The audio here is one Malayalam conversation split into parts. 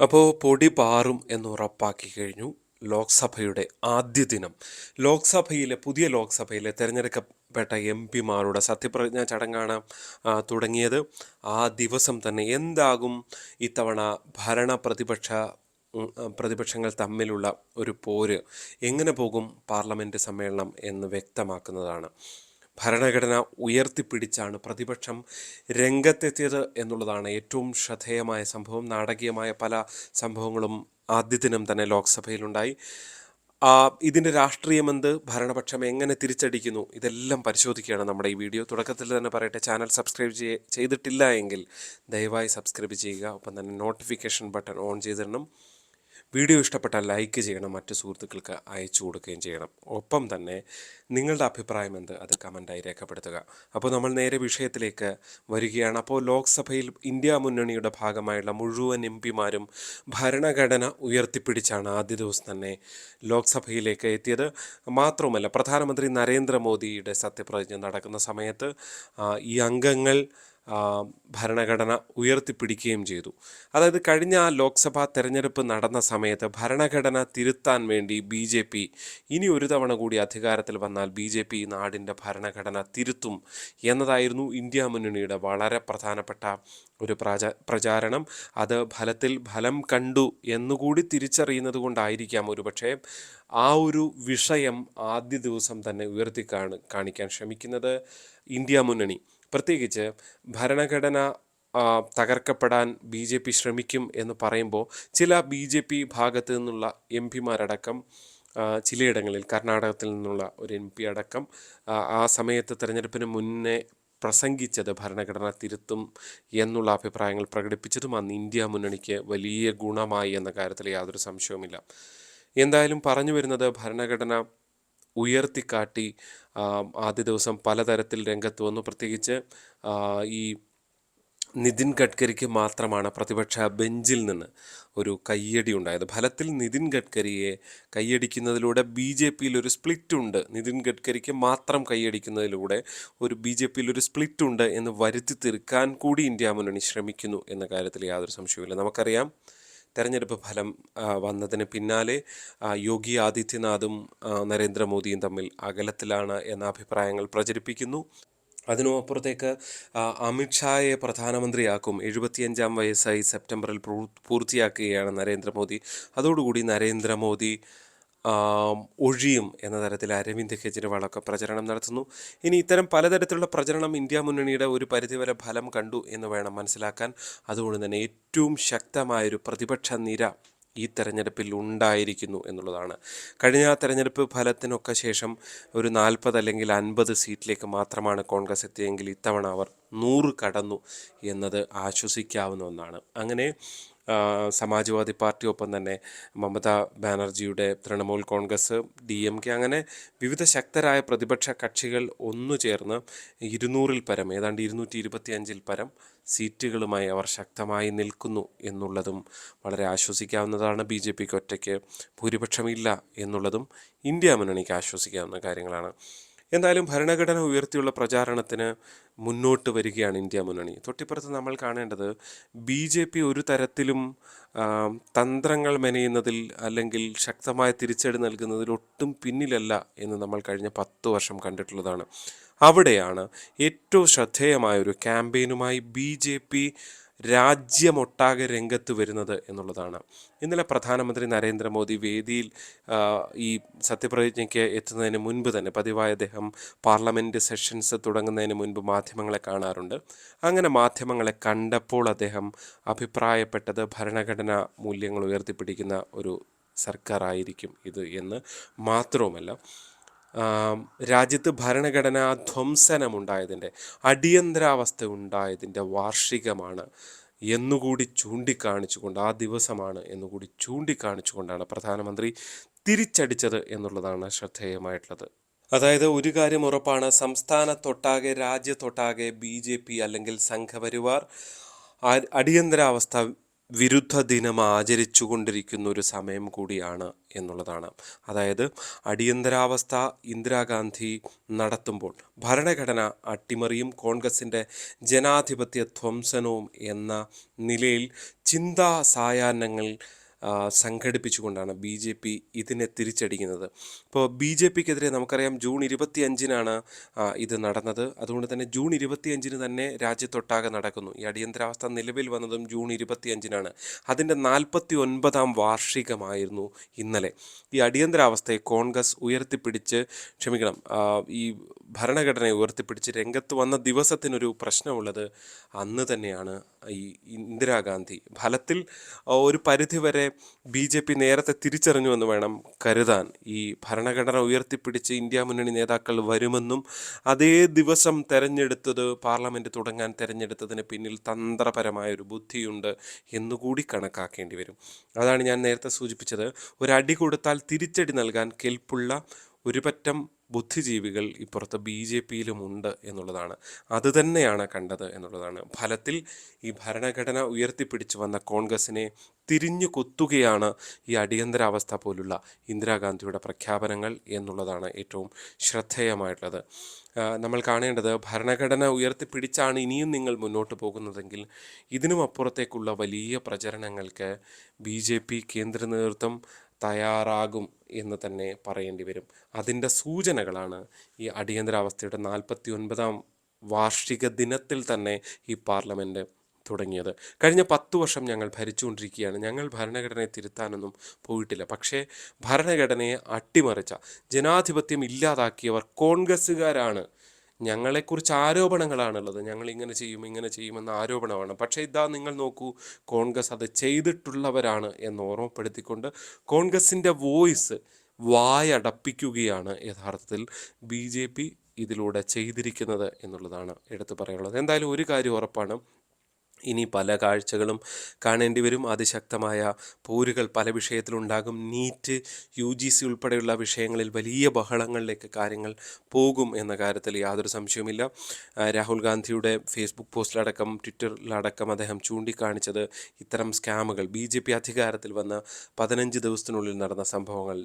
അപ്പോൾ പൊടി പാറും എന്നുറപ്പാക്കി കഴിഞ്ഞു ലോക്സഭയുടെ ആദ്യ ദിനം. പുതിയ ലോക്സഭയിലെ തിരഞ്ഞെടുക്കപ്പെട്ട എം പിമാരുടെ സത്യപ്രതിജ്ഞാ ചടങ്ങാണ് തുടങ്ങിയത്. ആ ദിവസം തന്നെ എന്താകും ഇത്തവണ പ്രതിപക്ഷങ്ങൾ തമ്മിലുള്ള ഒരു പോര്, എങ്ങനെ പോകും പാർലമെൻറ്റ് സമ്മേളനം എന്ന് വ്യക്തമാക്കുന്നതാണ്. ഭരണഘടന ഉയർത്തിപ്പിടിച്ചാണ് പ്രതിപക്ഷം രംഗത്തെത്തിയത് എന്നുള്ളതാണ് ഏറ്റവും ശ്രദ്ധേയമായ സംഭവം. നാടകീയമായ പല സംഭവങ്ങളും ആദ്യ ദിനം തന്നെ ലോക്സഭയിലുണ്ടായി. ഇതിൻ്റെ രാഷ്ട്രീയമെന്ത്, ഭരണപക്ഷം എങ്ങനെ തിരിച്ചടിക്കുന്നു, ഇതെല്ലാം പരിശോധിക്കുകയാണ് നമ്മുടെ ഈ വീഡിയോ. തുടക്കത്തിൽ തന്നെ പറയട്ടെ, ചാനൽ സബ്സ്ക്രൈബ് ചെയ്തിട്ടില്ല എങ്കിൽ ദയവായി സബ്സ്ക്രൈബ് ചെയ്യുക. ഒപ്പം തന്നെ നോട്ടിഫിക്കേഷൻ ബട്ടൺ ഓൺ ചെയ്തിടണം. വീഡിയോ ഇഷ്ടപ്പെട്ടാൽ ലൈക്ക് ചെയ്യണം, മറ്റു സുഹൃത്തുക്കൾക്ക് അയച്ചു കൊടുക്കുകയും ചെയ്യണം. ഒപ്പം തന്നെ നിങ്ങളുടെ അഭിപ്രായം എന്ത്, അത് കമൻറ്റായി രേഖപ്പെടുത്തുക. അപ്പോൾ നമ്മൾ നേരെ വിഷയത്തിലേക്ക് വരികയാണ്. അപ്പോൾ ലോക്സഭയിൽ ഇന്ത്യ മുന്നണിയുടെ ഭാഗമായുള്ള മുഴുവൻ എം പിമാരും ഭരണഘടന ഉയർത്തിപ്പിടിച്ചാണ് ആദ്യ ദിവസം തന്നെ ലോക്സഭയിലേക്ക് എത്തിയത്. മാത്രവുമല്ല, പ്രധാനമന്ത്രി നരേന്ദ്രമോദിയുടെ സത്യപ്രതിജ്ഞ നടക്കുന്ന സമയത്ത് ഈ അംഗങ്ങൾ ഭരണഘടന ഉയർത്തിപ്പിടിക്കുകയും ചെയ്തു. അതായത് കഴിഞ്ഞ ലോക്സഭാ തെരഞ്ഞെടുപ്പ് നടന്ന സമയത്ത് ഭരണഘടന തിരുത്താൻ വേണ്ടി BJP ഇനി ഒരു തവണ കൂടി അധികാരത്തിൽ വന്നാൽ BJP നാടിൻ്റെ ഭരണഘടന തിരുത്തും എന്നതായിരുന്നു ഇന്ത്യ മുന്നണിയുടെ വളരെ പ്രധാനപ്പെട്ട ഒരു പ്രചാരണം. അത് ഫലം കണ്ടു എന്നുകൂടി തിരിച്ചറിയുന്നത് കൊണ്ടായിരിക്കാം ഒരുപക്ഷെ ആ ഒരു വിഷയം ആദ്യ ദിവസം തന്നെ കാണിക്കാൻ ശ്രമിക്കുന്നത് ഇന്ത്യ മുന്നണി. പ്രത്യേകിച്ച് ഭരണഘടന തകർക്കപ്പെടാൻ BJP ശ്രമിക്കും എന്ന് പറയുമ്പോൾ ചില BJP ഭാഗത്ത് നിന്നുള്ള എം പിമാരടക്കം ചിലയിടങ്ങളിൽ, കർണാടകത്തിൽ നിന്നുള്ള ഒരു MP അടക്കം ആ സമയത്ത് തെരഞ്ഞെടുപ്പിന് മുന്നേ പ്രസംഗിച്ചത് ഭരണഘടന തിരുത്തും എന്നുള്ള അഭിപ്രായങ്ങൾ പ്രകടിപ്പിച്ചതും അന്ന് ഇന്ത്യ മുന്നണിക്ക് വലിയ ഗുണമായി എന്ന കാര്യത്തിൽ യാതൊരു സംശയവുമില്ല. എന്തായാലും പറഞ്ഞു വരുന്നത്, ഭരണഘടന ഉയർത്തിക്കാട്ടി ആദ്യ ദിവസം പലതരത്തിൽ രംഗത്ത് വന്നു. പ്രത്യേകിച്ച് ഈ നിതിൻ ഗഡ്കരിക്ക് മാത്രമാണ് പ്രതിപക്ഷ ബെഞ്ചിൽ നിന്ന് ഒരു കയ്യടി ഉണ്ടായത്. ഫലത്തിൽ നിതിൻ ഗഡ്കരിയെ കയ്യടിക്കുന്നതിലൂടെ BJPയിൽ ഒരു സ്പ്ലിറ്റ് ഉണ്ട്, നിതിൻ ഗഡ്കരിക്ക് മാത്രം കയ്യടിക്കുന്നതിലൂടെ BJPയിൽ ഒരു സ്പ്ലിറ്റ് ഉണ്ട് എന്ന് വരുത്തി തീർക്കാൻ കൂടി ഇന്ത്യ മുന്നണി ശ്രമിക്കുന്നു എന്ന കാര്യത്തിൽ യാതൊരു സംശയവുമില്ല. നമുക്കറിയാം, തെരഞ്ഞെടുപ്പ് ഫലം വന്നതിന് പിന്നാലെ യോഗി ആദിത്യനാഥും നരേന്ദ്രമോദിയും തമ്മിൽ അകലത്തിലാണ് എന്ന അഭിപ്രായങ്ങൾ പ്രചരിപ്പിക്കുന്നു. അതിനും അപ്പുറത്തേക്ക് അമിത്ഷായെ പ്രധാനമന്ത്രിയാക്കും. 75-ാം വയസ്സായി സെപ്റ്റംബറിൽ പൂർത്തിയാക്കുകയാണ് നരേന്ദ്രമോദി. അതോടുകൂടി നരേന്ദ്രമോദി ഒഴിയും എന്ന തരത്തിൽ അരവിന്ദ് കെജ്രിവാളൊക്കെ പ്രചരണം നടത്തുന്നു. ഇനി ഇത്തരം പലതരത്തിലുള്ള പ്രചരണം ഇന്ത്യ മുന്നണിയുടെ ഒരു പരിധിവരെ ഫലം കണ്ടു എന്ന് വേണം മനസ്സിലാക്കാൻ. അതുകൊണ്ട് തന്നെ ഏറ്റവും ശക്തമായൊരു പ്രതിപക്ഷ നിര ഈ തെരഞ്ഞെടുപ്പിൽ ഉണ്ടായിരിക്കുന്നു എന്നുള്ളതാണ്. കഴിഞ്ഞ തെരഞ്ഞെടുപ്പ് ഫലത്തിനൊക്കെ ശേഷം ഒരു 40 അല്ലെങ്കിൽ 50 സീറ്റിലേക്ക് മാത്രമാണ് കോൺഗ്രസ് എത്തിയെങ്കിൽ ഇത്തവണ അവർ 100 കടന്നു എന്നത് ആശ്വസിക്കാവുന്ന ഒന്നാണ്. അങ്ങനെ സമാജ്വാദി പാർട്ടി, ഒപ്പം തന്നെ മമതാ ബാനർജിയുടെ തൃണമൂൽ കോൺഗ്രസ്, DMK, അങ്ങനെ വിവിധ ശക്തരായ പ്രതിപക്ഷ കക്ഷികൾ ഒന്നു ചേർന്ന് 200-ൽ പരം, ഏതാണ്ട് 225-ൽ പരം സീറ്റുകളുമായി അവർ ശക്തമായി നിൽക്കുന്നു എന്നുള്ളതും വളരെ ആശ്വസിക്കാവുന്നതാണ്. BJPക്ക് ഒറ്റയ്ക്ക് ഭൂരിപക്ഷമില്ല എന്നുള്ളതും ഇന്ത്യ മുന്നണിക്ക് ആശ്വസിക്കാവുന്ന കാര്യങ്ങളാണ്. എന്തായാലും ഭരണഘടന ഉയർത്തിയുള്ള പ്രചാരണത്തിന് മുന്നോട്ട് വരികയാണ് ഇന്ത്യ മുന്നണി. തൊട്ടിപ്പുറത്ത് നമ്മൾ കാണേണ്ടത്, BJP ഒരു തരത്തിലും തന്ത്രങ്ങൾ മെനയുന്നതിൽ അല്ലെങ്കിൽ ശക്തമായ തിരിച്ചടി നൽകുന്നതിൽ ഒട്ടും പിന്നിലല്ല എന്ന് നമ്മൾ കഴിഞ്ഞ 10 വർഷം കണ്ടിട്ടുള്ളതാണ്. അവിടെയാണ് ഏറ്റവും ശ്രദ്ധേയമായ ഒരു ക്യാമ്പയിനുമായി BJP രാജ്യമൊട്ടാകെ രംഗത്ത് വരുന്നത് എന്നുള്ളതാണ്. ഇന്നലെ പ്രധാനമന്ത്രി നരേന്ദ്രമോദി വേദിയിൽ ഈ സത്യപ്രതിജ്ഞയ്ക്ക് എത്തുന്നതിന് മുൻപ് തന്നെ, പതിവായി അദ്ദേഹം പാർലമെൻറ്റ് സെഷൻസ് തുടങ്ങുന്നതിന് മുൻപ് മാധ്യമങ്ങളെ കാണാറുണ്ട്. അങ്ങനെ മാധ്യമങ്ങളെ കണ്ടപ്പോൾ അദ്ദേഹം അഭിപ്രായപ്പെട്ടത് ഭരണഘടനാ മൂല്യങ്ങൾ ഉയർത്തിപ്പിടിക്കുന്ന ഒരു സർക്കാരായിരിക്കും ഇത് എന്ന് മാത്രവുമല്ല, രാജ്യത്ത് ഭരണഘടനാ ധ്വംസനമുണ്ടായതിൻ്റെ, അടിയന്തരാവസ്ഥ ഉണ്ടായതിൻ്റെ വാർഷികമാണ് എന്നുകൂടി ചൂണ്ടിക്കാണിച്ചുകൊണ്ട്, ആ ദിവസമാണ് എന്നുകൂടി ചൂണ്ടിക്കാണിച്ചുകൊണ്ടാണ് പ്രധാനമന്ത്രി തിരിച്ചടിച്ചത് എന്നുള്ളതാണ് ശ്രദ്ധേയമായിട്ടുള്ളത്. അതായത് ഒരു കാര്യം ഉറപ്പാണ്, സംസ്ഥാനത്തൊട്ടാകെ, രാജ്യത്തൊട്ടാകെ BJP അല്ലെങ്കിൽ സംഘപരിവാർ അടിയന്തരാവസ്ഥ വിരുദ്ധ ദിനം ആചരിച്ചു കൊണ്ടിരിക്കുന്ന ഒരു സമയം കൂടിയാണ് എന്നുള്ളതാണ്. അതായത് അടിയന്തരാവസ്ഥ ഇന്ദിരാഗാന്ധി നടത്തുമ്പോൾ ഭരണഘടന അട്ടിമറിയും കോൺഗ്രസിൻ്റെ ജനാധിപത്യ ധ്വംസനവും എന്ന നിലയിൽ ചിന്താ സായാഹ്നങ്ങൾ സംഘടിപ്പിച്ചുകൊണ്ടാണ് ബി ജെ പി ഇതിനെ തിരിച്ചടിക്കുന്നത്. ഇപ്പോൾ ബി ജെ പിക്കെതിരെ നമുക്കറിയാം ജൂൺ 25-നാണ് ഇത് നടന്നത്. അതുകൊണ്ട് തന്നെ ജൂൺ 25-ന് തന്നെ രാജ്യത്തൊട്ടാകെ നടക്കുന്നു. ഈ അടിയന്തരാവസ്ഥ നിലവിൽ വന്നതും ജൂൺ 25-നാണ്. അതിൻ്റെ 49-ാം വാർഷികമായിരുന്നു ഇന്നലെ. ഈ അടിയന്തരാവസ്ഥയെ കോൺഗ്രസ് ഈ ഭരണഘടനയെ ഉയർത്തിപ്പിടിച്ച് രംഗത്ത് വന്ന ദിവസത്തിനൊരു പ്രശ്നമുള്ളത് അന്ന് തന്നെയാണ്. ഈ ഇന്ദിരാഗാന്ധി ഫലത്തിൽ ഒരു പരിധിവരെ ബി ജെ പി നേരത്തെ തിരിച്ചറിഞ്ഞുവെന്ന് വേണം കരുതാൻ. ഈ ഭരണഘടന ഉയർത്തിപ്പിടിച്ച് ഇന്ത്യ മുന്നണി നേതാക്കൾ വരുമെന്നും അതേ ദിവസം പാർലമെൻറ്റ് തുടങ്ങാൻ തെരഞ്ഞെടുത്തതിന് പിന്നിൽ തന്ത്രപരമായൊരു ബുദ്ധിയുണ്ട് എന്നുകൂടി കണക്കാക്കേണ്ടി വരും. അതാണ് ഞാൻ നേരത്തെ സൂചിപ്പിച്ചത്. ഒരടി കൊടുത്താൽ തിരിച്ചടി നൽകാൻ കെൽപ്പുള്ള ഒരു പറ്റം ബുദ്ധിജീവികൾ ഇപ്പുറത്ത് ബി ജെ പിയിലുമുണ്ട് എന്നുള്ളതാണ്. അതുതന്നെയാണ് കണ്ടത് എന്നുള്ളതാണ്. ഫലത്തിൽ ഈ ഭരണഘടന ഉയർത്തിപ്പിടിച്ചു വന്ന കോൺഗ്രസിനെ തിരിഞ്ഞു കൊത്തുകയാണ് ഈ അടിയന്തരാവസ്ഥ പോലുള്ള ഇന്ദിരാഗാന്ധിയുടെ പ്രഖ്യാപനങ്ങൾ എന്നുള്ളതാണ് ഏറ്റവും ശ്രദ്ധേയമായിട്ടുള്ളത്. നമ്മൾ കാണേണ്ടത് ഭരണഘടന ഉയർത്തിപ്പിടിച്ചാണ് ഇനിയും നിങ്ങൾ മുന്നോട്ട് പോകുന്നതെങ്കിൽ ഇതിനും അപ്പുറത്തേക്കുള്ള വലിയ പ്രചരണങ്ങൾക്ക് ബി ജെ പി കേന്ദ്ര നേതൃത്വം തയ്യാറാകും എന്ന് തന്നെ പറയേണ്ടി വരും. അതിൻ്റെ സൂചനകളാണ് ഈ അടിയന്തരാവസ്ഥയുടെ 49-ാം വാർഷിക ദിനത്തിൽ തന്നെ ഈ പാർലമെൻറ്റ് തുടങ്ങിയത്. കഴിഞ്ഞ 10 വർഷം ഞങ്ങൾ ഭരിച്ചുകൊണ്ടിരിക്കുകയാണ്. ഞങ്ങൾ ഭരണഘടനയെ തിരുത്താനൊന്നും പോയിട്ടില്ല. പക്ഷേ ഭരണഘടനയെ അട്ടിമറിച്ച, ജനാധിപത്യം ഇല്ലാതാക്കിയവർ കോൺഗ്രസ്സുകാരാണ്. ഞങ്ങളെക്കുറിച്ച് ആരോപണങ്ങളാണുള്ളത്. ഞങ്ങൾ ഇങ്ങനെ ചെയ്യുമെന്ന ആരോപണമാണ്. പക്ഷേ ഇതാ നിങ്ങൾ നോക്കൂ, കോൺഗ്രസ് അത് ചെയ്തിട്ടുള്ളവരാണ് എന്ന് ഓർമ്മപ്പെടുത്തിക്കൊണ്ട് കോൺഗ്രസിൻ്റെ വോയിസ് വായടപ്പിക്കുകയാണ് യഥാർത്ഥത്തിൽ ബി ജെ പി ഇതിലൂടെ ചെയ്തിരിക്കുന്നത് എന്നുള്ളതാണ് എടുത്തു പറയാനുള്ളത്. എന്തായാലും ഒരു കാര്യം ഉറപ്പാണ്, ഇനി പല കാഴ്ചകളും കാണേണ്ടി വരും. അതിശക്തമായ പോരുകൾ പല വിഷയത്തിലുണ്ടാകും. നീറ്റ്, UGC ഉൾപ്പെടെയുള്ള വിഷയങ്ങളിൽ വലിയ ബഹളങ്ങളിലേക്ക് കാര്യങ്ങൾ പോകും എന്ന കാര്യത്തിൽ യാതൊരു സംശയവുമില്ല. രാഹുൽ ഗാന്ധിയുടെ ഫേസ്ബുക്ക് പോസ്റ്റിലടക്കം ട്വിറ്ററിലടക്കം അദ്ദേഹം ചൂണ്ടിക്കാണിച്ചത് ഇത്തരം സ്കാമുകൾ ബി ജെ പി അധികാരത്തിൽ വന്ന 15 ദിവസത്തിനുള്ളിൽ നടന്ന സംഭവങ്ങൾ,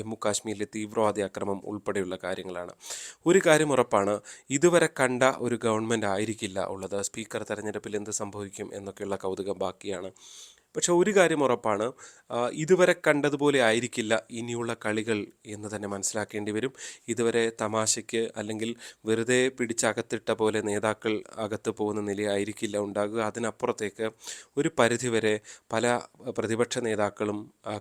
ജമ്മു കാശ്മീരിലെ തീവ്രവാദി ആക്രമണം ഉൾപ്പെടെയുള്ള കാര്യങ്ങളാണ്. ഒരു കാര്യം ഉറപ്പാണ്, ഇതുവരെ കണ്ട ഒരു ഗവൺമെൻറ് ആയിരിക്കില്ല ഉള്ളത്. സ്പീക്കർ തെരഞ്ഞെടുപ്പിൽ എന്ത് സംഭവിക്കും എന്നൊക്കെയുള്ള കൗതുകം ബാക്കിയാണ്. പക്ഷെ ഒരു കാര്യം ഉറപ്പാണ്, ഇതുവരെ കണ്ടതുപോലെ ആയിരിക്കില്ല ഇനിയുള്ള കളികൾ എന്ന് തന്നെ മനസ്സിലാക്കേണ്ടി വരും. ഇതുവരെ തമാശയ്ക്ക് അല്ലെങ്കിൽ വെറുതെ പിടിച്ചകത്തിട്ട പോലെ നേതാക്കൾ അകത്ത് പോകുന്ന നിലയായിരിക്കില്ല ഉണ്ടാകുക. അതിനപ്പുറത്തേക്ക് ഒരു പരിധിവരെ പല പ്രതിപക്ഷ നേതാക്കളും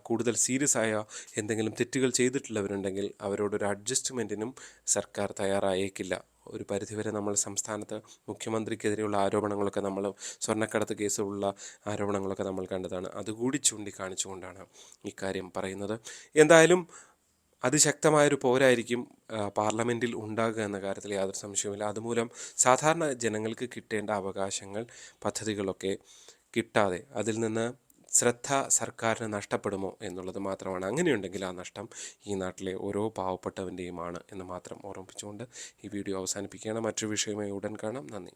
കൂടുതൽ സീരിയസ് ആയ എന്തെങ്കിലും തെറ്റുകൾ ചെയ്തിട്ടുള്ളവരുണ്ടെങ്കിൽ അവരോടൊരു അഡ്ജസ്റ്റ്മെൻറ്റിനും സർക്കാർ തയ്യാറായേക്കില്ല. ഒരു പരിധിവരെ നമ്മൾ സംസ്ഥാനത്ത് മുഖ്യമന്ത്രിക്കെതിരെയുള്ള ആരോപണങ്ങളൊക്കെ സ്വർണ്ണക്കടത്ത് കേസുള്ള ആരോപണങ്ങളൊക്കെ നമ്മൾ കണ്ടതാണ്. അതുകൂടി ചൂണ്ടിക്കാണിച്ചുകൊണ്ടാണ് ഇക്കാര്യം പറയുന്നത്. എന്തായാലും അതിശക്തമായൊരു പോരായിരിക്കും പാർലമെൻറ്റിൽ ഉണ്ടാകുക എന്ന കാര്യത്തിൽ യാതൊരു സംശയവുമില്ല. അതുമൂലം സാധാരണ ജനങ്ങൾക്ക് കിട്ടേണ്ട അവകാശങ്ങൾ, പദ്ധതികളൊക്കെ കിട്ടാതെ അതിൽ നിന്ന് ശ്രദ്ധ സർക്കാരിന് നഷ്ടപ്പെടുമോ എന്നുള്ളത് മാത്രമാണ്. അങ്ങനെയുണ്ടെങ്കിൽ ആ നഷ്ടം ഈ നാട്ടിലെ ഓരോ പാവപ്പെട്ടവൻ്റെയുമാണ് എന്ന് മാത്രം ഓർമ്മിപ്പിച്ചുകൊണ്ട് ഈ വീഡിയോ അവസാനിപ്പിക്കുകയാണ്. മറ്റൊരു വിഷയമായി ഉടൻ കാണാം. നന്ദി.